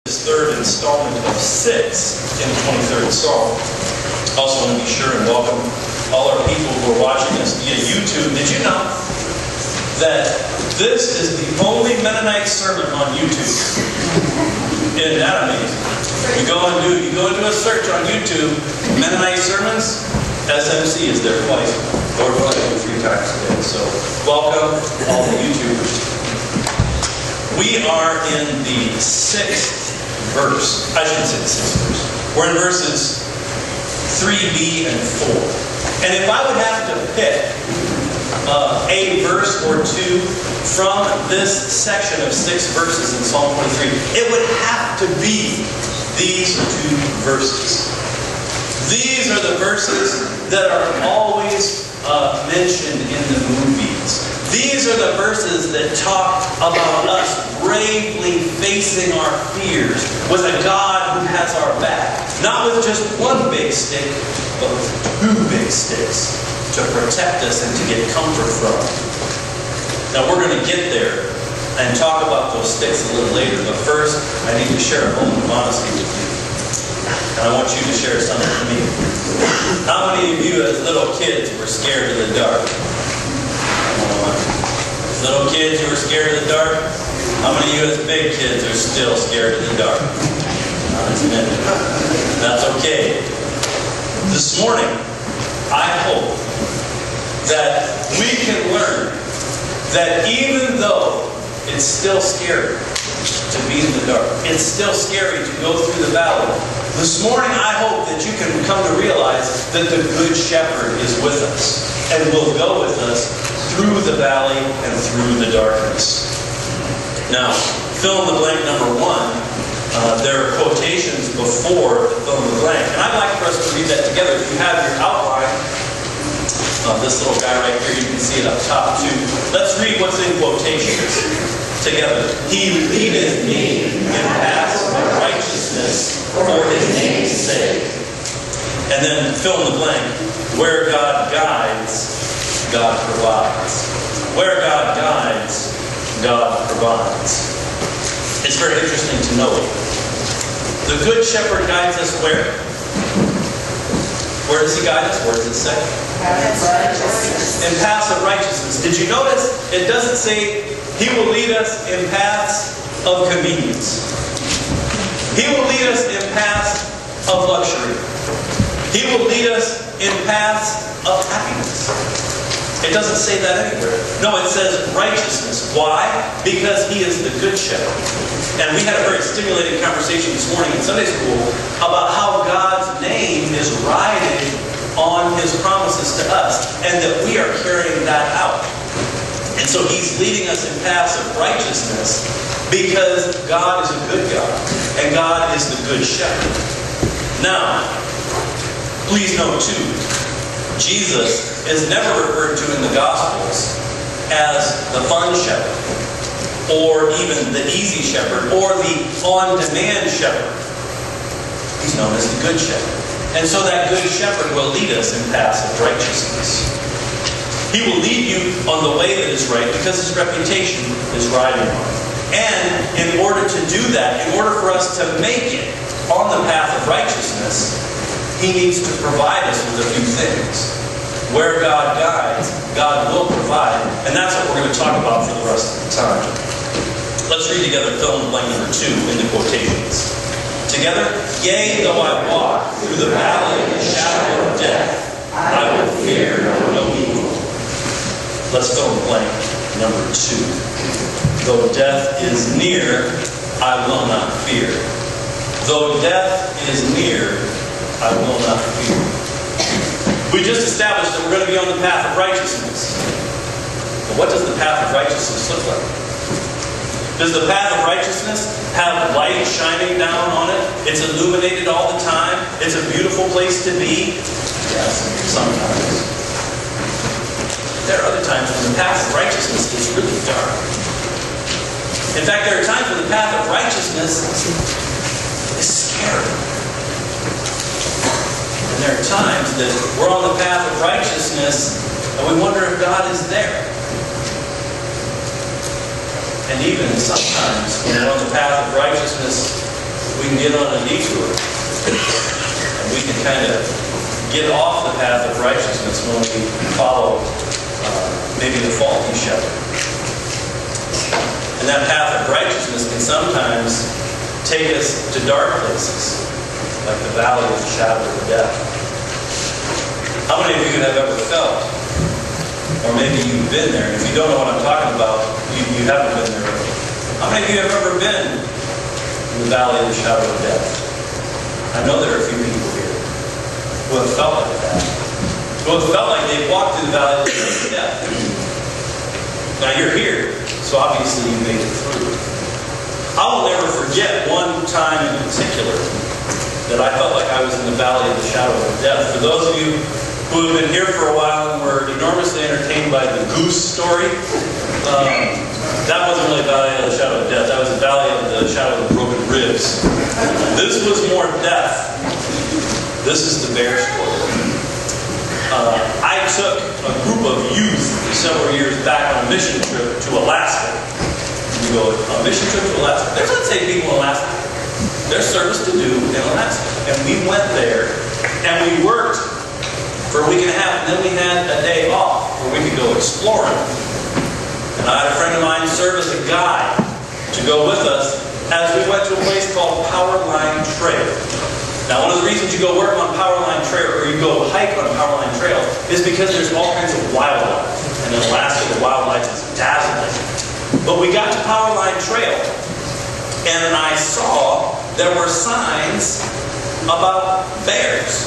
This third installment of 6 in the 23rd Psalm. Also want to be sure and welcome all our people who are watching us via YouTube. Did you know that this is the only Mennonite sermon on YouTube? Isn't that amazing? You go and do a search on YouTube, Mennonite sermons, SMC is there twice, or 3 times a day. So welcome all the YouTubers. We are in the 6th verse. I shouldn't say the 6th verse. We're in verses 3b and 4. And if I would have to pick a verse or two from this section of 6 verses in Psalm 23, it would have to be these 2 verses. These are the verses that are always mentioned in the movies. These are the verses that talk about us bravely facing our fears with a God who has our back. Not with just one big stick, but with 2 big sticks to protect us and to get comfort from. Now we're going to get there and talk about those sticks a little later. But first, I need to share a moment of honesty with you. And I want you to share something with me. How many of you as little kids were scared of the dark? Little kids, you were scared of the dark? How many of you as big kids are still scared of the dark? That's okay. This morning, I hope that we can learn that even though it's still scary to be in the dark, it's still scary to go through the valley, this morning I hope that you can come to realize that the Good Shepherd is with us and will go with us through the valley and through the darkness. Now, fill in the blank number 1. There are quotations before the fill in the blank. And I'd like for us to read that together. If you have your outline of this little guy right here, you can see it up top too. Let's read what's in quotations together. He leadeth me in paths of righteousness for his name's sake. And then fill in the blank. Where God guides, God provides. Where God guides, God provides. It's very interesting to note. The Good Shepherd guides us where? Where does He guide us? Where does it say? In paths of righteousness. Did you notice? It doesn't say He will lead us in paths of convenience. He will lead us in paths of luxury. He will lead us in paths of happiness. It doesn't say that anywhere. No, it says righteousness. Why? Because He is the Good Shepherd. And we had a very stimulating conversation this morning in Sunday school about how God's name is riding on His promises to us and that we are carrying that out. And so He's leading us in paths of righteousness because God is a good God and God is the Good Shepherd. Now, please note too, Jesus is never referred to in the Gospels as the fun shepherd, or even the easy shepherd, or the on-demand shepherd. He's known as the Good Shepherd. And so that Good Shepherd will lead us in paths of righteousness. He will lead you on the way that is right because His reputation is riding on it. And in order to do that, in order for us to make it on the path of righteousness, He needs to provide us with a few things. Where God guides, God will provide. And that's what we're going to talk about for the rest of the time. Let's read together fill in the blank number 2 in the quotations. Together, yea, though I walk through the valley of the shadow of death, I will fear no evil. Let's fill in the blank number 2. Though death is near, I will not fear. Though death is near, I will not fear. We just established that we're going to be on the path of righteousness. But what does the path of righteousness look like? Does the path of righteousness have light shining down on it? It's illuminated all the time? It's a beautiful place to be? Yes, sometimes. There are other times when the path of righteousness is really dark. In fact, there are times when the path of righteousness is scary. And there are times that we're on the path of righteousness and we wonder if God is there. And even sometimes when we're on the path of righteousness, we can get on a detour. And we can kind of get off the path of righteousness when we follow maybe the faulty shepherd. And that path of righteousness can sometimes take us to dark places, like the valley of the shadow of death. How many of you have ever felt, or maybe you've been there, and if you don't know what I'm talking about, you haven't been there. How many of you have ever been in the valley of the shadow of death? I know there are a few people here who have felt like that. Who have felt like they've walked through the valley of the shadow of death. Now you're here, so obviously you made it through. I will never forget one time in particular that I felt like I was in the valley of the shadow of death. For those of you who have been here for a while and were enormously entertained by the goose story, that wasn't really the valley of the shadow of death. That was the valley of the shadow of the broken ribs. This was more death. This is the bear story. I took a group of youth several years back on a mission trip to Alaska. You go on a mission trip to Alaska. There's unsaved people in Alaska. There's service to do in Alaska. And we went there and we worked for a week and a half, and then we had a day off where we could go exploring. And I had a friend of mine serve as a guide to go with us as we went to a place called Powerline Trail. Now, one of the reasons you go work on Powerline Trail, or you go hike on Powerline Trail, is because there's all kinds of wildlife. And in Alaska, the wildlife is dazzling. But we got to Powerline Trail, and I saw there were signs about bears.